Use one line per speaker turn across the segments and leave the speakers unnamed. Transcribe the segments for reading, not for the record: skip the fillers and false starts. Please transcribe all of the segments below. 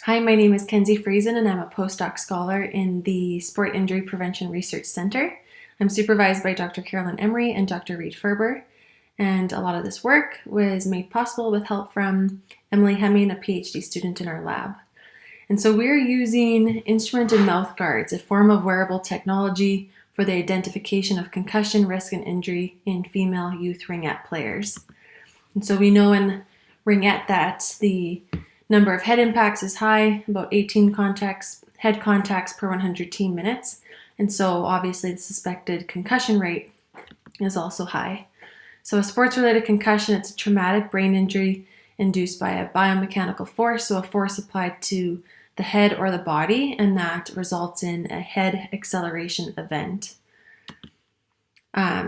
Hi, my name is Kenzie Friesen and I'm a postdoc scholar in the Sport Injury Prevention Research Center. I'm supervised by Dr. Carolyn Emery and Dr. Reid Ferber, and a lot of this work was made possible with help from Emily Hemming, a PhD student in our lab. And so we're using instrumented mouth guards, a form of wearable technology for the identification of concussion risk and injury in female youth ringette players. And so we know in ringette that the number of head impacts is high, about 18 head contacts per 100 team minutes. And so obviously the suspected concussion rate is also high. So a sports-related concussion, it's a traumatic brain injury induced by a biomechanical force, so a force applied to the head or the body, and that results in a head acceleration event.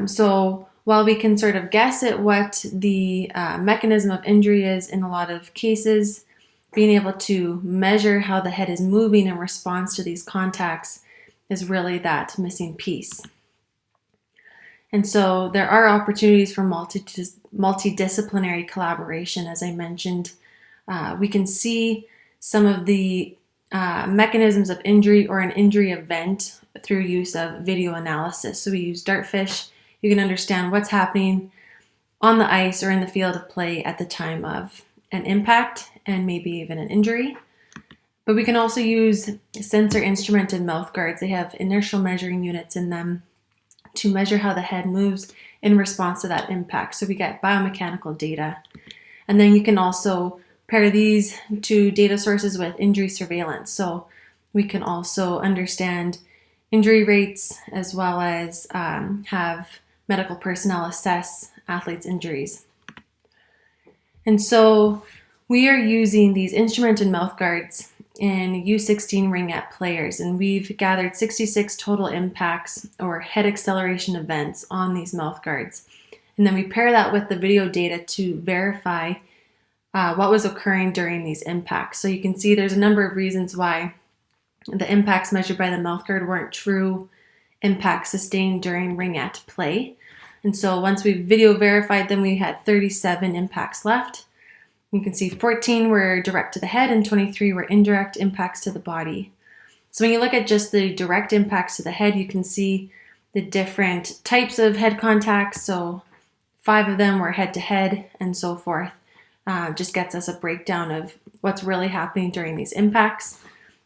So while we can sort of guess at what the mechanism of injury is in a lot of cases, being able to measure how the head is moving in response to these contacts is really that missing piece. And so there are opportunities for multidisciplinary collaboration, as I mentioned. We can see some of the mechanisms of injury or an injury event through use of video analysis. So we use dartfish. You can understand what's happening on the ice or in the field of play at the time of an impact and maybe even an injury. But we can also use sensor instrumented mouth guards. They have inertial measuring units in them to measure how the head moves in response to that impact. So we get biomechanical data. And then you can also pair these to data sources with injury surveillance. So we can also understand injury rates as well as have medical personnel assess athletes' injuries. And so we are using these instrumented mouth guards in U16 ringette players, and we've gathered 66 total impacts or head acceleration events on these mouth guards. And then we pair that with the video data to verify what was occurring during these impacts. So you can see there's a number of reasons why the impacts measured by the mouth guard weren't true impacts sustained during ringette play. And so once we video verified them, we had 37 impacts left. You can see 14 were direct to the head and 23 were indirect impacts to the body. So when you look at just the direct impacts to the head, you can see the different types of head contacts. So 5 of them were head to head and so forth. Just gets us a breakdown of what's really happening during these impacts.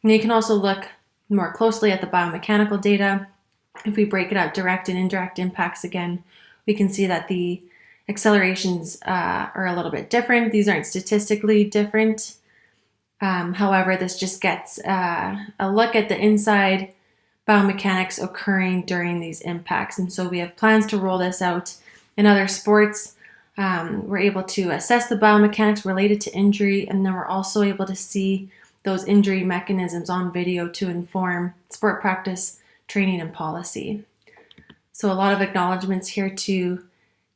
And you can also look more closely at the biomechanical data. If we break it out direct and indirect impacts again, we can see that the accelerations are a little bit different. These aren't statistically different. However, this just gets a look at the inside biomechanics occurring during these impacts. And so we have plans to roll this out in other sports. We're able to assess the biomechanics related to injury, and then we're also able to see those injury mechanisms on video to inform sport practice, training, and policy. So a lot of acknowledgements here to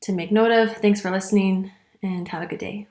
make note of. Thanks for listening and have a good day.